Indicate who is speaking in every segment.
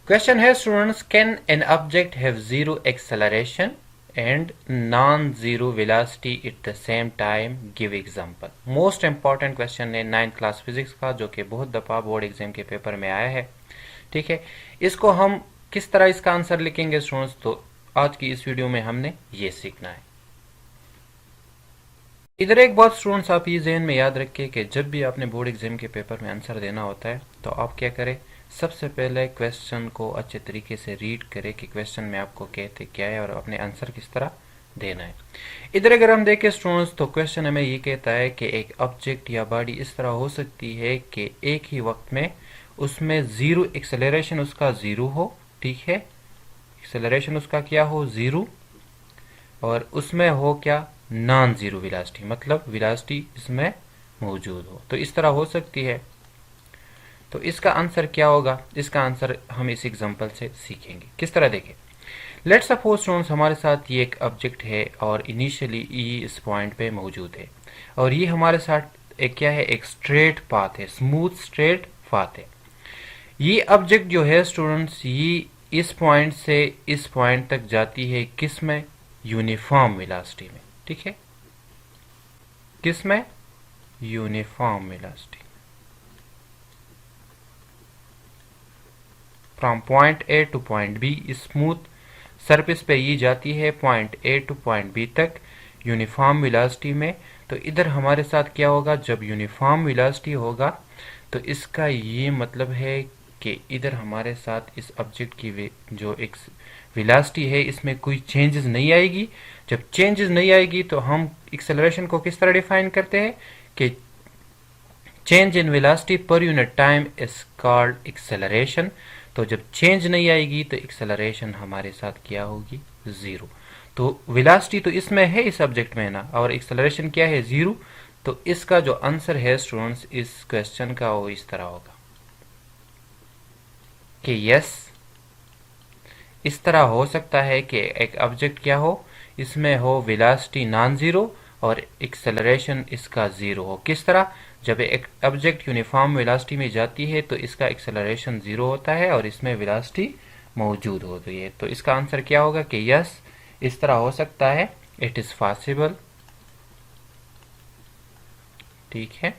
Speaker 1: Question है students, can an object have zero acceleration and non zero velocity at the same time, give example. Most important question है 9th class physics का, जो कि बहुत दफा board exam के paper में आया है। ठीक है, इसको हम किस तरह इसका आंसर लिखेंगे स्टूडेंट्स, तो आज की इस वीडियो में हमने ये सीखना है। इधर एक बात स्टूडेंट्स, आप ये जहन में याद रखिए कि जब भी आपने बोर्ड एग्जाम के पेपर में आंसर देना होता है तो आप क्या करें, सबसे पहले क्वेश्चन को अच्छे तरीके से रीड करें कि क्वेश्चन में आपको कहते क्या है और अपने आंसर किस तरह देना है। इधर अगर हम देखें स्टूडेंट्स, तो क्वेश्चन हमें ये कहता है कि एक ऑब्जेक्ट या बॉडी इस तरह हो सकती है कि एक ही वक्त में उसमें जीरो एक्सेलरेशन उसका जीरो हो। ठीक है, एक्सेलरेशन उसका क्या हो, जीरो, और उसमें हो क्या, नॉन जीरो वेलोसिटी, मतलब वेलोसिटी इसमें मौजूद हो। तो इस तरह हो सकती है। तो इसका आंसर क्या होगा, इसका आंसर हम इस एग्जांपल से सीखेंगे। किस तरह देखें, लेट्स सपोज स्टूडेंट्स हमारे साथ ये एक ऑब्जेक्ट है और इनिशियली ये इस पॉइंट पे मौजूद है और ये हमारे साथ एक क्या है, एक स्ट्रेट पाथ है, स्मूथ स्ट्रेट पाथ है। ये ऑब्जेक्ट जो है स्टूडेंट्स, ये इस पॉइंट से इस पॉइंट तक जाती है किस में, यूनिफॉर्म वेलोसिटी में। ठीक है, किस में, uniform velocity. From point a to point b, smooth surface पे ये जाती है point a to point b तक यूनिफॉर्म वेलोसिटी में। तो इधर हमारे साथ क्या होगा, जब यूनिफॉर्म वेलोसिटी होगा तो इसका ये मतलब है कि इधर हमारे साथ इस ऑब्जेक्ट की जो एक वेलोसिटी है इसमें कोई चेंजेस नहीं आएगी। जब चेंजेस नहीं आएगी तो हम एक्सेलरेशन को किस तरह डिफाइन करते हैं कि change in velocity per unit time is called acceleration. तो जब चेंज नहीं आएगी तो एक्सेलरेशन हमारे साथ क्या होगी, जीरो। तो वेलोसिटी तो इसमें है, इस ऑब्जेक्ट में ना, और एक्सेलरेशन क्या है, जीरो। तो इसका जो आंसर है स्टूडेंट्स इस क्वेश्चन का वो इस तरह होगा कि यस, इस तरह हो सकता है कि एक ऑब्जेक्ट क्या हो, इसमें हो वेलोसिटी नॉन जीरो और एक्सेलरेशन इसका जीरो हो। किस तरह, जब एक ऑब्जेक्ट यूनिफॉर्म वेलोसिटी में जाती है तो इसका एक्सेलरेशन जीरो होता है और इसमें वेलोसिटी मौजूद होती है। तो इसका आंसर क्या होगा कि यस, इस तरह हो सकता है, इट इज पॉसिबल। ठीक है,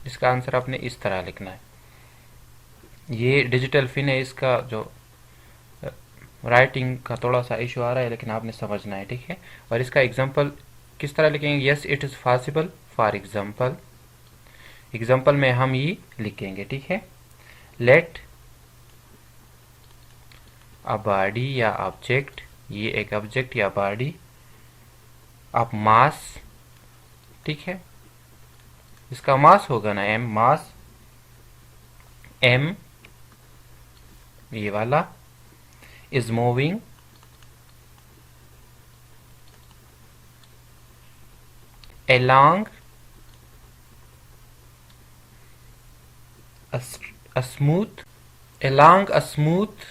Speaker 1: इसका आंसर आपने इस तरह लिखना है। ये डिजिटल फिन है, इसका जो राइटिंग का थोड़ा सा इशू आ रहा है, लेकिन आपने समझना है। ठीक है, और इसका एग्जांपल किस तरह लिखेंगे, yes it is possible for example. Example में हम ये लिखेंगे। ठीक है, लेट अ बॉडी या ऑब्जेक्ट, ये एक ऑब्जेक्ट या बॉडी ऑफ मास, ठीक है, इसका मास होगा ना एम, मास एम ये वाला, is moving along a smooth along a smooth,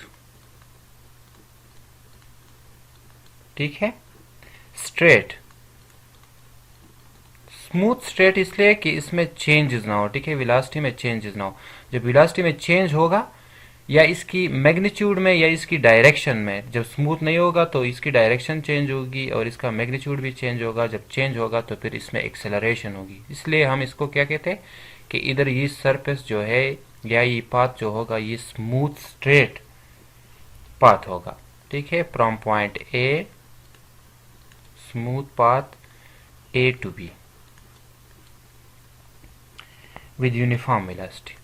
Speaker 1: ठीक है, स्ट्रेट। स्मूथ स्ट्रेट इसलिए कि इसमें चेंजेस ना हो। ठीक है, वेलोसिटी में चेंजेस ना हो। जब वेलोसिटी में चेंज होगा या इसकी मैग्नीट्यूड में या इसकी डायरेक्शन में, जब स्मूथ नहीं होगा तो इसकी डायरेक्शन चेंज होगी और इसका मैग्नीट्यूड भी चेंज होगा। जब चेंज होगा तो फिर इसमें एक्सेलरेशन होगी। इसलिए हम इसको क्या कहते हैं कि इधर ये सरफेस जो है या ये पाथ जो होगा ये स्मूथ स्ट्रेट पाथ होगा। ठीक है, from point a, smooth path a to b with uniform velocity.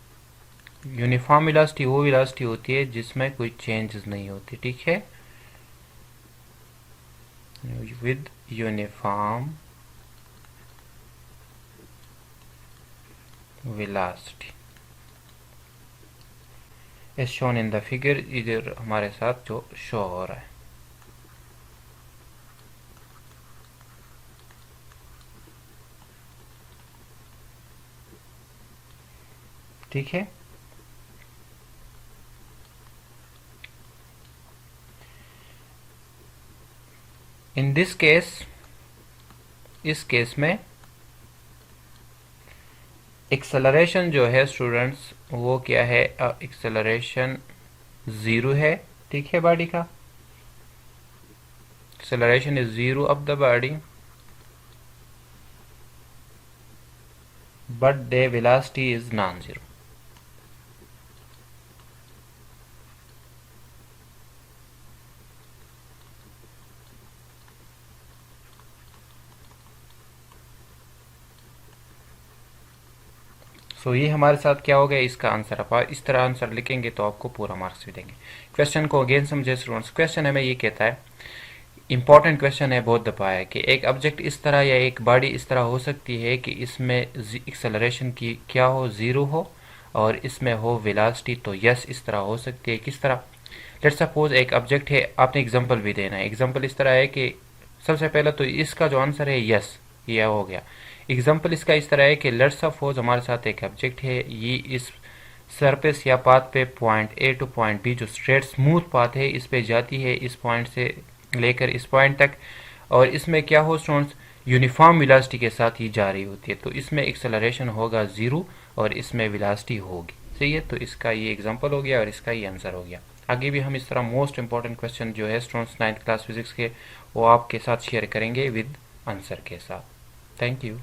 Speaker 1: Uniform velocity वो वेलोसिटी होती है जिसमें कोई चेंजेस नहीं होती। ठीक है, with uniform velocity as shown in the figure. इधर हमारे साथ जो शो हो रहा है, ठीक है। इन दिस केस, इस केस में एक्सेलरेशन जो है स्टूडेंट्स वो क्या है, एक्सेलरेशन 0 है, ठीक है, बॉडी का acceleration is 0 of the body, but the velocity is non-zero. सो ये हमारे साथ क्या हो गया, इसका आंसर आप इस तरह आंसर लिखेंगे तो आपको पूरा मार्क्स भी देंगे। क्वेश्चन को अगेन समझे स्टूडेंट्स। क्वेश्चन हमें ये कहता है, इंपॉर्टेंट क्वेश्चन है, बहुत दफा है, कि एक ऑब्जेक्ट इस तरह या एक बॉडी इस तरह हो सकती है कि इसमें एक्सेलरेशन की क्या हो, 0 हो, और इसमें हो वेलोसिटी तो यस इस तरह हो सकती है। किस तरह? लेट्स सपोज एक ऑब्जेक्ट है, आपने एग्जांपल भी देना है। एग्जांपल इस तरह है कि सबसे पहले तो इसका जो आंसर है यस, ये हो गया। एग्जांपल इसका इस तरह है कि लेट्स सपोज हमारे साथ एक ऑब्जेक्ट है, ये इस सरफेस या पाथ पे point a to point b, जो स्ट्रेट स्मूथ पाथ है, इस पे जाती है इस पॉइंट से लेकर इस पॉइंट तक, और इसमें क्या हो स्टूडेंट्स, यूनिफॉर्म वेलोसिटी के साथ ही जा रही होती है, तो इसमें एक्सेलरेशन होगा 0 और इसमें वेलोसिटी होगी। सही है, तो इसका ये एग्जांपल हो गया और इसका ये आंसर हो गया। आगे भी हम इस तरह मोस्ट इंपॉर्टेंट क्वेश्चन जो है स्टूडेंट्स 9th क्लास फिजिक्स के, वो आपके साथ शेयर करेंगे विद आंसर के साथ। Thank you.